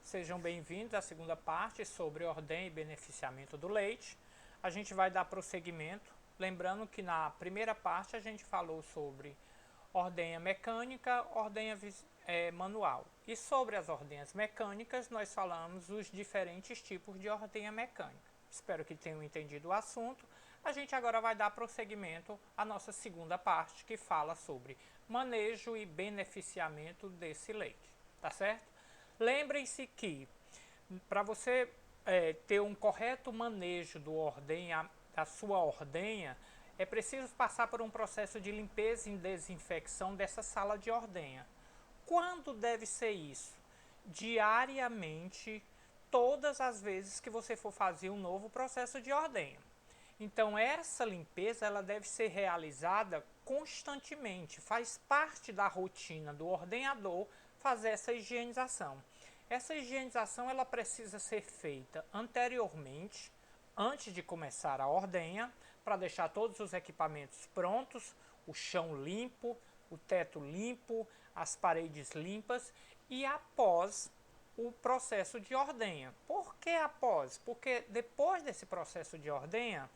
Sejam bem-vindos à segunda parte sobre ordenha e beneficiamento do leite. A gente vai dar prosseguimento, lembrando que na primeira parte a gente falou sobre ordenha mecânica, ordenha manual. E sobre as ordenhas mecânicas, nós falamos os diferentes tipos de ordenha mecânica. Espero que tenham entendido o assunto. A gente agora vai dar prosseguimento à nossa segunda parte, que fala sobre manejo e beneficiamento desse leite, tá certo? Lembrem-se que para você ter um correto manejo da sua ordenha, é preciso passar por um processo de limpeza e desinfecção dessa sala de ordenha. Quando deve ser isso? Diariamente, todas as vezes que você for fazer um novo processo de ordenha. Então essa limpeza ela deve ser realizada constantemente, faz parte da rotina do ordenhador fazer essa higienização. Essa higienização ela precisa ser feita anteriormente, antes de começar a ordenha, para deixar todos os equipamentos prontos, o chão limpo, o teto limpo, as paredes limpas e após o processo de ordenha. Por que após? Porque depois desse processo de ordenha,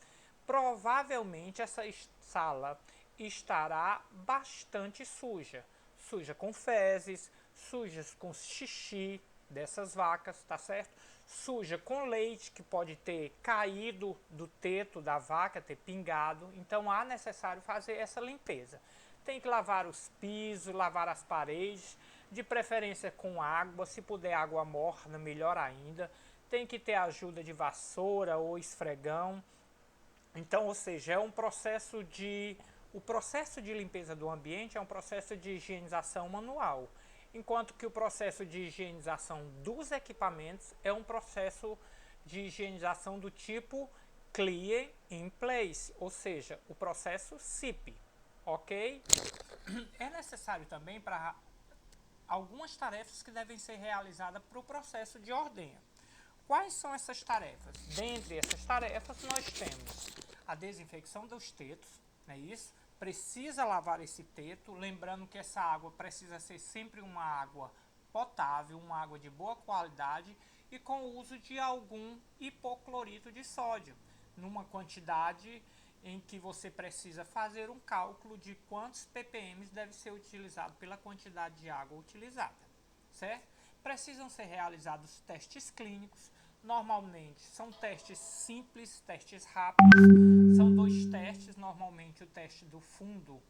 provavelmente essa sala estará bastante suja. Suja com fezes, suja com xixi dessas vacas, tá certo? Suja com leite que pode ter caído do teto da vaca, ter pingado. Então há necessário fazer essa limpeza. Tem que lavar os pisos, lavar as paredes, de preferência com água, se puder água morna, melhor ainda. Tem que ter ajuda de vassoura ou esfregão. Então, ou seja, o processo de limpeza do ambiente é um processo de higienização manual, enquanto que o processo de higienização dos equipamentos é um processo de higienização do tipo Clean in Place, ou seja, o processo CIP, ok? É necessário também para algumas tarefas que devem ser realizadas para o processo de ordenha. Quais são essas tarefas? Dentre essas tarefas, nós temos a desinfecção dos tetos, não é isso? Precisa lavar esse teto, lembrando que essa água precisa ser sempre uma água potável, uma água de boa qualidade e com o uso de algum hipoclorito de sódio, numa quantidade em que você precisa fazer um cálculo de quantos ppm deve ser utilizado pela quantidade de água utilizada, certo? Precisam ser realizados testes clínicos. Normalmente são testes simples, testes rápidos. São dois testes, normalmente o teste do fundo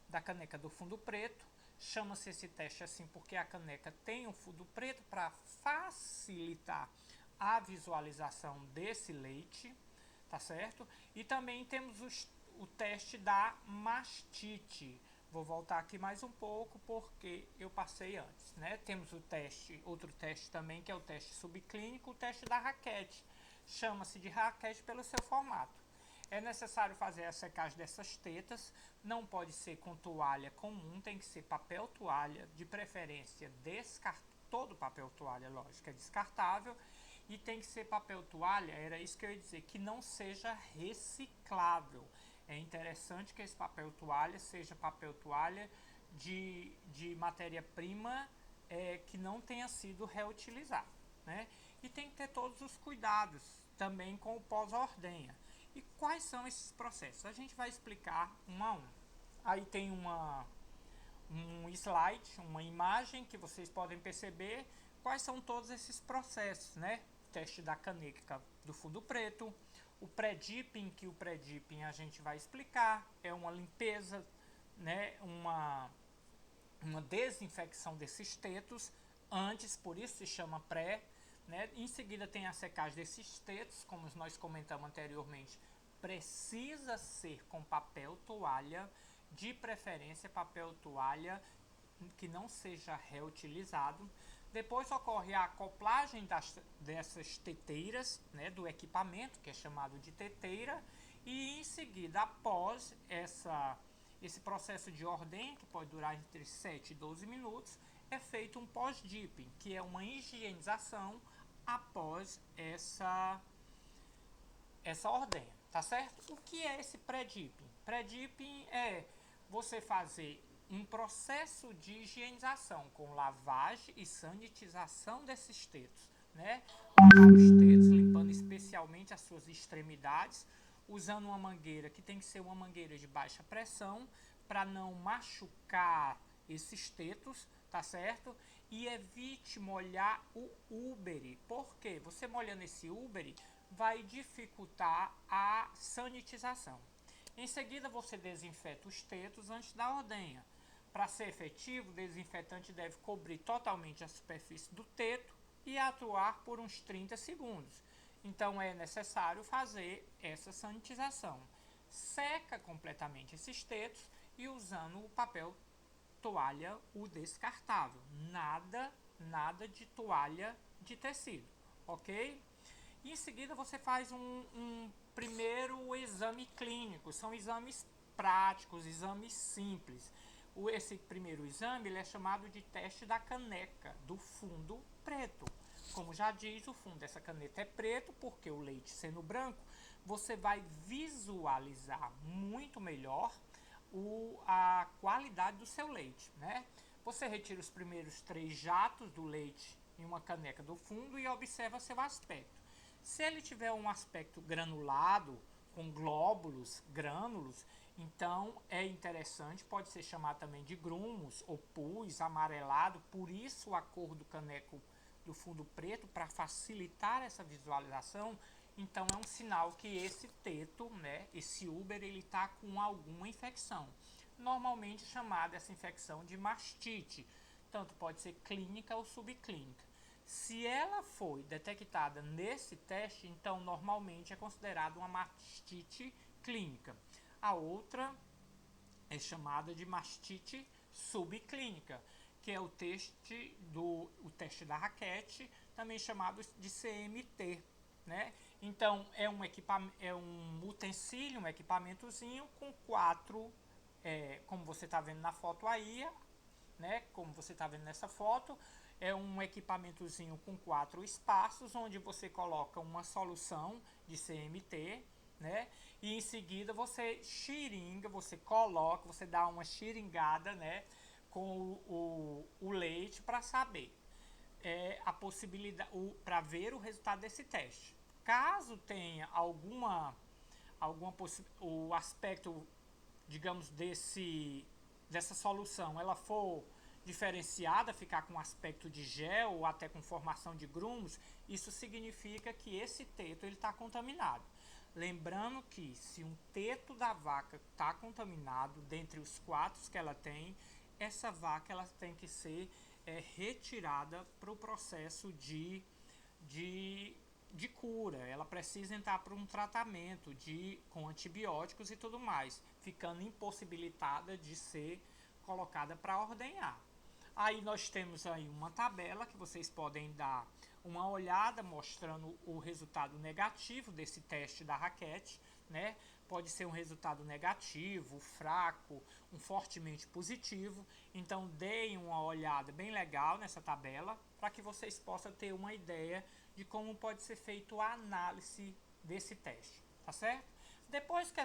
da caneca do fundo preto. Chama-se esse teste assim porque a caneca tem um fundo preto para facilitar a visualização desse leite, tá certo? E também temos o teste da mastite. Vou voltar aqui mais um pouco porque eu passei antes, né? Temos outro teste também, que é o teste subclínico, o teste da raquete. Chama-se de raquete pelo seu formato. É necessário fazer a secagem dessas tetas, não pode ser com toalha comum, tem que ser papel toalha, de preferência todo papel toalha, lógico, é descartável, e tem que ser papel toalha, era isso que eu ia dizer, que não seja reciclável. É interessante que esse papel toalha seja papel toalha de matéria-prima que não tenha sido reutilizado, né? E tem que ter todos os cuidados também com o pós-ordenha. E quais são esses processos? A gente vai explicar um a um. Aí tem um slide, uma imagem que vocês podem perceber quais são todos esses processos, né? Teste da caneca do fundo preto, o pré-dipping, que o pré-dipping a gente vai explicar, é uma limpeza, né? Uma desinfecção desses tetos antes, por isso se chama pré, né? Em seguida tem a secagem desses tetos, como nós comentamos anteriormente, precisa ser com papel toalha, de preferência papel toalha que não seja reutilizado. Depois ocorre a acoplagem dessas teteiras, né, do equipamento, que é chamado de teteira, e em seguida, após esse processo de ordem, que pode durar entre 7 e 12 minutos, é feito um pós-dipping, que é uma higienização após essa ordenha, tá certo? O que é esse pré-dipping? Pré-dipping é você fazer um processo de higienização com lavagem e sanitização desses tetos, né? Lavar os tetos, limpando especialmente as suas extremidades, usando uma mangueira que tem que ser uma mangueira de baixa pressão para não machucar esses tetos, tá certo? E evite molhar o úbere, porque você molhando esse úbere vai dificultar a sanitização. Em seguida, você desinfeta os tetos antes da ordenha. Para ser efetivo, o desinfetante deve cobrir totalmente a superfície do teto e atuar por uns 30 segundos. Então, é necessário fazer essa sanitização. Seca completamente esses tetos e usando o papel toalha, o descartável. Nada de toalha de tecido, ok? E em seguida você faz um primeiro exame clínico. São exames práticos, exames simples. Esse primeiro exame ele é chamado de teste da caneca, do fundo preto. Como já diz, o fundo dessa caneta é preto, porque o leite sendo branco, você vai visualizar muito melhor a qualidade do seu leite, né? Você retira os primeiros 3 jatos do leite em uma caneca do fundo e observa seu aspecto. Se ele tiver um aspecto granulado, com glóbulos, grânulos, então é interessante, pode ser chamado também de grumos ou pus, amarelado, por isso a cor do caneco do fundo preto, para facilitar essa visualização. Então é um sinal que esse teto, né, esse úbere, ele está com alguma infecção. Normalmente chamada essa infecção de mastite, tanto pode ser clínica ou subclínica. Se ela foi detectada nesse teste, então normalmente é considerada uma mastite clínica. A outra é chamada de mastite subclínica, que é o teste da raquete, também chamado de CMT, né? Então é um utensílio, um equipamentozinho com 4, como você está vendo na foto aí, né? Como você está vendo nessa foto, é um equipamentozinho com 4 espaços, onde você coloca uma solução de CMT, né? E em seguida você dá uma xiringada, né? Com o leite para saber a possibilidade, para ver o resultado desse teste. Caso tenha o aspecto, digamos, dessa solução, ela for diferenciada, ficar com aspecto de gel ou até com formação de grumos, isso significa que esse teto está contaminado. Lembrando que se um teto da vaca está contaminado, dentre os 4 que ela tem, essa vaca ela tem que ser retirada para o processo de cura. Ela precisa entrar para um tratamento com antibióticos e tudo mais, ficando impossibilitada de ser colocada para ordenhar. Aí nós temos aí uma tabela que vocês podem dar uma olhada, mostrando o resultado negativo desse teste da raquete, né? Pode ser um resultado negativo, fraco, um fortemente positivo. Então deem uma olhada bem legal nessa tabela para que vocês possam ter uma ideia de como pode ser feita a análise desse teste, tá certo? Depois que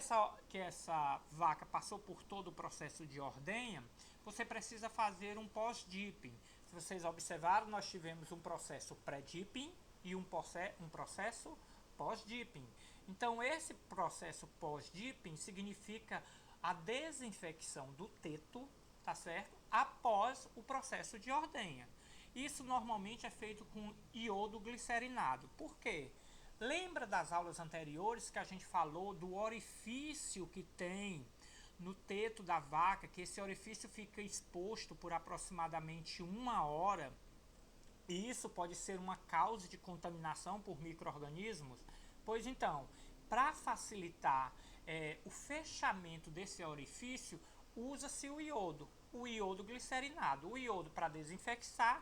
essa vaca passou por todo o processo de ordenha, você precisa fazer um pós-dipping. Se vocês observaram, nós tivemos um processo pré-dipping e um processo pós-dipping. Então, esse processo pós-dipping significa a desinfecção do teto, tá certo? Após o processo de ordenha. Isso normalmente é feito com iodo glicerinado. Por quê? Lembra das aulas anteriores que a gente falou do orifício que tem no teto da vaca, que esse orifício fica exposto por aproximadamente 1 hora, e isso pode ser uma causa de contaminação por micro-organismos? Pois então, para facilitar o fechamento desse orifício, usa-se o iodo glicerinado. O iodo para desinfectar,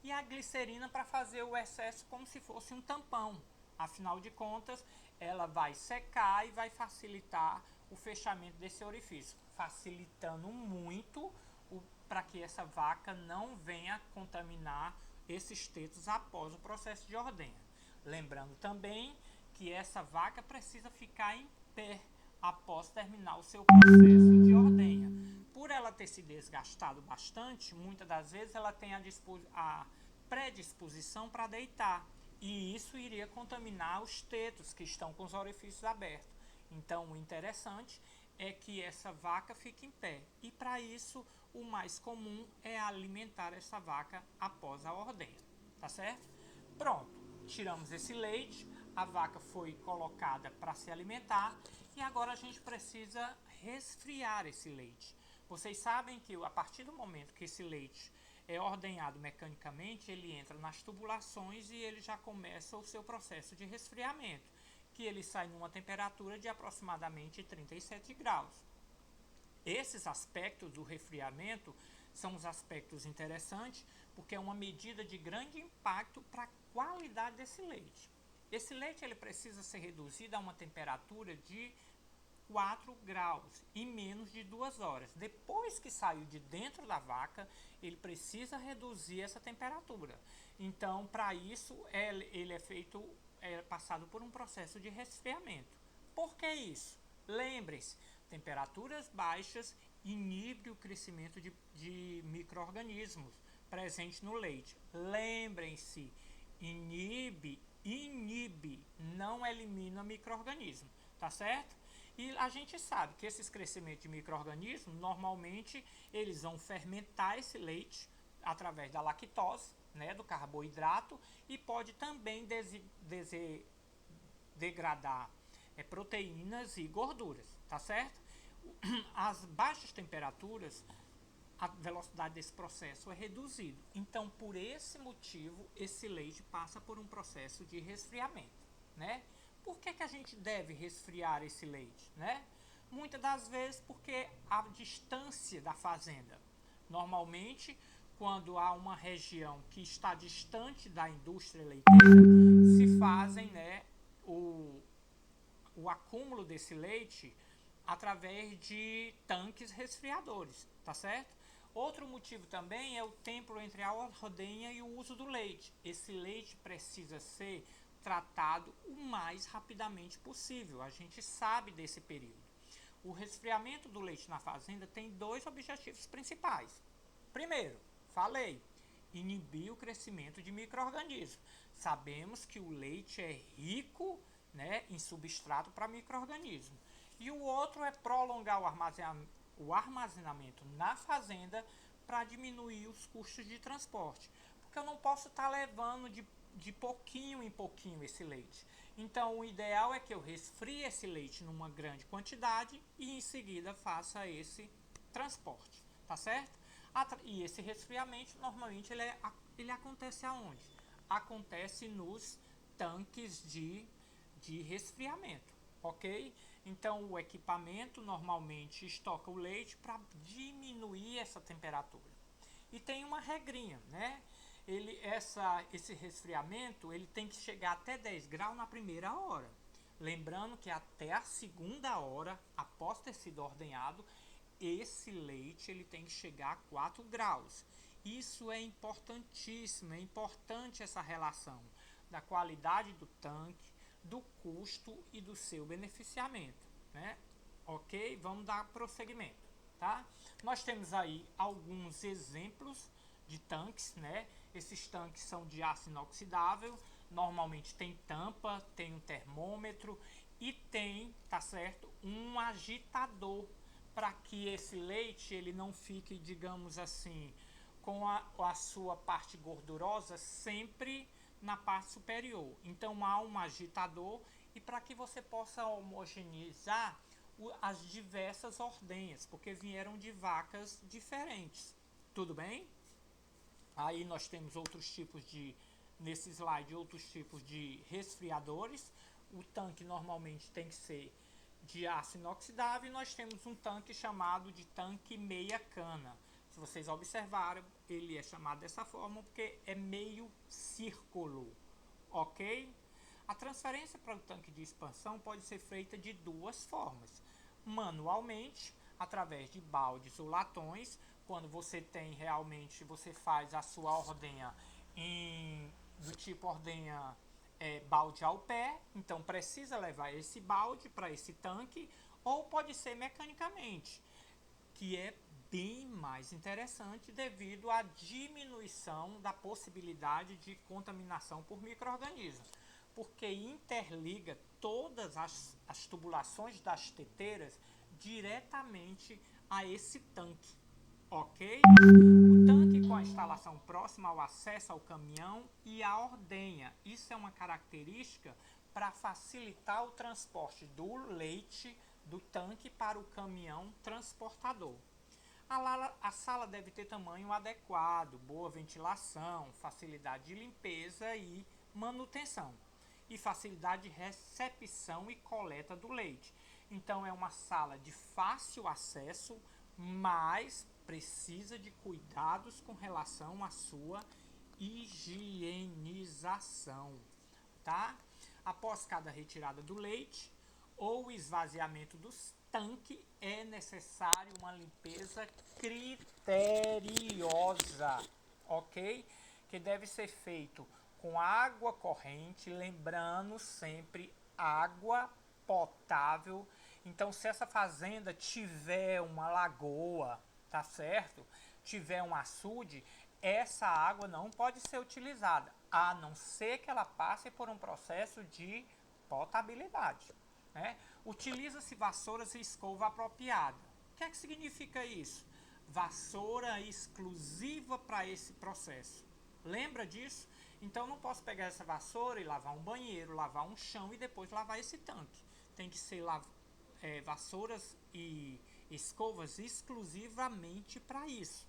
e a glicerina para fazer o excesso como se fosse um tampão. Afinal de contas, ela vai secar e vai facilitar o fechamento desse orifício, facilitando muito para que essa vaca não venha contaminar esses tetos após o processo de ordenha. Lembrando também que essa vaca precisa ficar em pé após terminar o seu processo de ordenha. por ela ter se desgastado bastante, muitas das vezes ela tem a predisposição para deitar. E isso iria contaminar os tetos que estão com os orifícios abertos. Então, o interessante é que essa vaca fique em pé. E para isso, o mais comum é alimentar essa vaca após a ordenha. Tá certo? Pronto, tiramos esse leite, a vaca foi colocada para se alimentar e agora a gente precisa resfriar esse leite. Vocês sabem que a partir do momento que esse leite é ordenhado mecanicamente, ele entra nas tubulações e ele já começa o seu processo de resfriamento, que ele sai numa temperatura de aproximadamente 37 graus. Esses aspectos do resfriamento são os aspectos interessantes, porque é uma medida de grande impacto para a qualidade desse leite. Esse leite ele precisa ser reduzido a uma temperatura de 4 graus em menos de 2 horas. Depois que saiu de dentro da vaca, ele precisa reduzir essa temperatura. Então, para isso, ele é passado por um processo de resfriamento. Por que isso? Lembrem-se, temperaturas baixas inibem o crescimento de micro-organismos presentes no leite. Lembrem-se, inibe, não elimina micro-organismo, tá certo? E a gente sabe que esses crescimentos de micro-organismos, normalmente, eles vão fermentar esse leite através da lactose, né, do carboidrato, e pode também degradar proteínas e gorduras, tá certo? As baixas temperaturas, a velocidade desse processo é reduzida. Então, por esse motivo, esse leite passa por um processo de resfriamento, né? Por que a gente deve resfriar esse leite, né? Muitas das vezes porque a distância da fazenda. Normalmente, quando há uma região que está distante da indústria leiteira, se fazem, né, o acúmulo desse leite através de tanques resfriadores, tá certo? Outro motivo também é o tempo entre a ordenha e o uso do leite. Esse leite precisa ser tratado o mais rapidamente possível. A gente sabe desse período. O resfriamento do leite na fazenda tem 2 objetivos principais. Primeiro, falei, inibir o crescimento de micro-organismos. Sabemos que o leite é rico, né, em substrato para micro-organismos. E o outro é prolongar o armazenamento na fazenda para diminuir os custos de transporte. Porque eu não posso estar levando de pouquinho em pouquinho esse leite. Então, o ideal é que eu resfrie esse leite numa grande quantidade e em seguida faça esse transporte, tá certo? E esse resfriamento, normalmente, ele acontece aonde? Acontece nos tanques de resfriamento, ok? Então, o equipamento normalmente estoca o leite para diminuir essa temperatura. E tem uma regrinha, né? Esse resfriamento ele tem que chegar até 10 graus na primeira hora. Lembrando que até a segunda hora, após ter sido ordenhado, esse leite ele tem que chegar a 4 graus. Isso é importantíssimo, é importante essa relação da qualidade do tanque, do custo e do seu beneficiamento, né? Ok? Vamos dar prosseguimento, tá? Nós temos aí alguns exemplos de tanques, né? Esses tanques são de aço inoxidável, normalmente tem tampa, tem um termômetro e tem, tá certo, um agitador para que esse leite ele não fique, digamos assim, com a sua parte gordurosa sempre na parte superior. Então há um agitador e para que você possa homogeneizar as diversas ordenhas, porque vieram de vacas diferentes. Tudo bem? Aí nós temos outros tipos nesse slide, outros tipos de resfriadores. O tanque normalmente tem que ser de aço inoxidável e nós temos um tanque chamado de tanque meia cana. Se vocês observaram, ele é chamado dessa forma porque é meio círculo, ok? A transferência para o tanque de expansão pode ser feita de 2 formas. Manualmente, através de baldes ou latões, quando você você faz a sua ordenha do tipo ordenha balde ao pé, então precisa levar esse balde para esse tanque, ou pode ser mecanicamente, que é bem mais interessante devido à diminuição da possibilidade de contaminação por micro-organismos, porque interliga todas as tubulações das teteiras diretamente a esse tanque, ok? O tanque com a instalação próxima ao acesso ao caminhão e a ordenha. Isso é uma característica para facilitar o transporte do leite do tanque para o caminhão transportador. A sala deve ter tamanho adequado, boa ventilação, facilidade de limpeza e manutenção, e facilidade de recepção e coleta do leite. Então é uma sala de fácil acesso, mas precisa de cuidados com relação à sua higienização, tá? Após cada retirada do leite ou esvaziamento dos tanques, é necessário uma limpeza criteriosa, ok? Que deve ser feito com água corrente, lembrando sempre água potável. Então, se essa fazenda tiver uma lagoa, tá certo? Tiver um açude, essa água não pode ser utilizada, a não ser que ela passe por um processo de potabilidade, né? Utiliza-se vassouras e escova apropriada. O que é que significa isso? Vassoura exclusiva para esse processo. Lembra disso? Então não posso pegar essa vassoura e lavar um banheiro, lavar um chão e depois lavar esse tanque. Tem que ser vassouras e escovas exclusivamente para isso.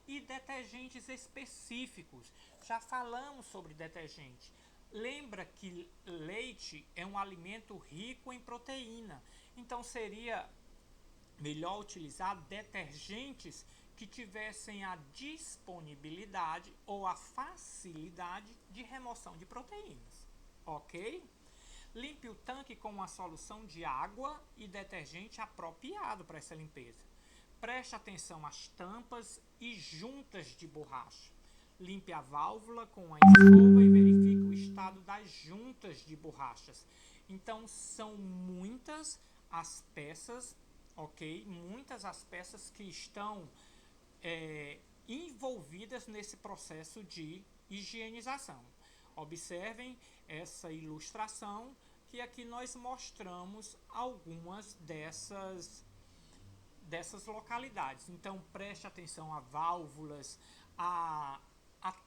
E detergentes específicos. Já falamos sobre detergente. Lembra que leite é um alimento rico em proteína. Então seria melhor utilizar detergentes que tivessem a disponibilidade ou a facilidade de remoção de proteínas, ok? Limpe o tanque com uma solução de água e detergente apropriado para essa limpeza. Preste atenção às tampas e juntas de borracha. Limpe a válvula com a escova e verifique o estado das juntas de borrachas. Então, são muitas as peças, ok? Muitas as peças que estão envolvidas nesse processo de higienização. Observem essa ilustração que aqui nós mostramos algumas dessas localidades. Então preste atenção a válvulas, a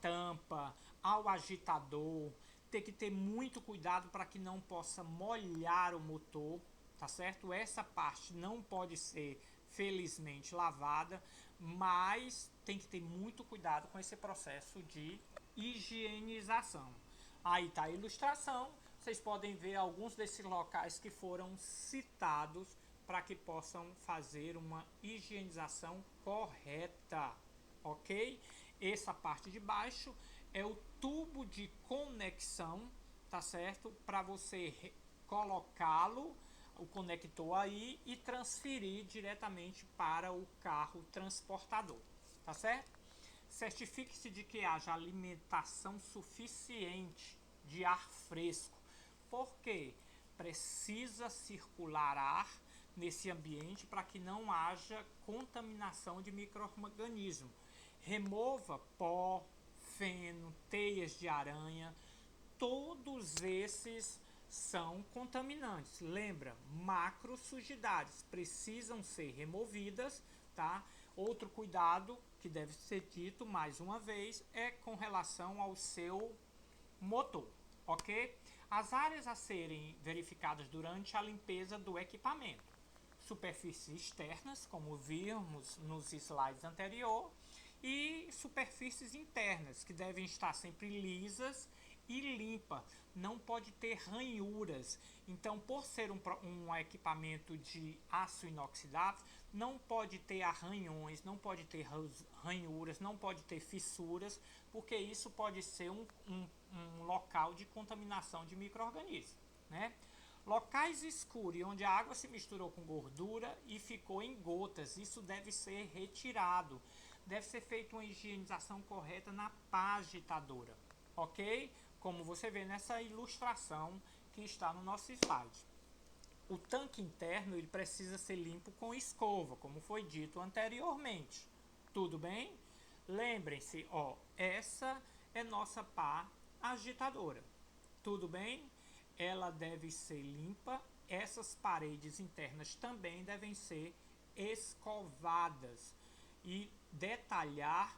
tampa, ao agitador. Tem que ter muito cuidado para que não possa molhar o motor, tá certo? Essa parte não pode ser felizmente lavada, mas tem que ter muito cuidado com esse processo de higienização. Aí está a ilustração, vocês podem ver alguns desses locais que foram citados para que possam fazer uma higienização correta, ok? Essa parte de baixo é o tubo de conexão, tá certo? Para você colocá-lo, o conector aí, e transferir diretamente para o carro transportador, tá certo? Certifique-se de que haja alimentação suficiente de ar fresco, porque precisa circular ar nesse ambiente para que não haja contaminação de micro-organismos. Remova pó, feno, teias de aranha, todos esses são contaminantes. Lembra, macro sujidades precisam ser removidas, tá? Outro cuidado que deve ser dito mais uma vez é com relação ao seu motor, ok? As áreas a serem verificadas durante a limpeza do equipamento: superfícies externas, como vimos nos slides anteriores, e superfícies internas, que devem estar sempre lisas e limpa, não pode ter ranhuras. Então, por ser um equipamento de aço inoxidável, não pode ter arranhões, não pode ter ranhuras, não pode ter fissuras, porque isso pode ser um local de contaminação de micro-organismos, né? Locais escuros, onde a água se misturou com gordura e ficou em gotas, isso deve ser retirado. Deve ser feita uma higienização correta na pá agitadora, ok? Como você vê nessa ilustração que está no nosso slide. o tanque interno ele precisa ser limpo com escova, como foi dito anteriormente. Tudo bem? Lembrem-se, ó, essa é nossa pá agitadora. Tudo bem? Ela deve ser limpa. Essas paredes internas também devem ser escovadas e detalhar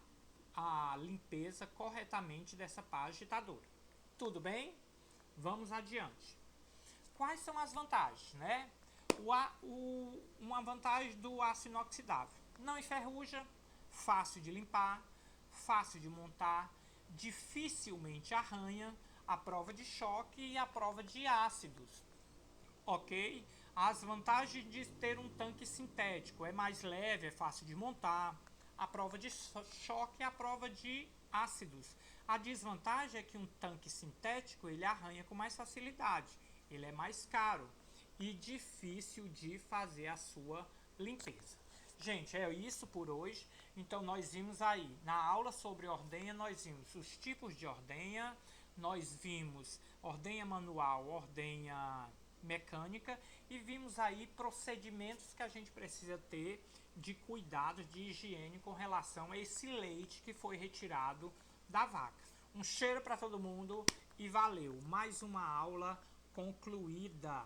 a limpeza corretamente dessa pá agitadora. Tudo bem? Vamos adiante. Quais são as vantagens, né? Uma vantagem do aço inoxidável: não enferruja, fácil de limpar, fácil de montar, dificilmente arranha, a prova de choque e a prova de ácidos. Ok? As vantagens de ter um tanque sintético: é mais leve, é fácil de montar, a prova de choque e a prova de ácidos. A desvantagem é que um tanque sintético ele arranha com mais facilidade, ele é mais caro e difícil de fazer a sua limpeza. Gente, é isso por hoje. Então nós vimos aí, na aula sobre ordenha, nós vimos os tipos de ordenha, nós vimos ordenha manual, ordenha mecânica e vimos aí procedimentos que a gente precisa ter de cuidado, de higiene com relação a esse leite que foi retirado da vaca. Um cheiro para todo mundo e valeu! Mais uma aula concluída!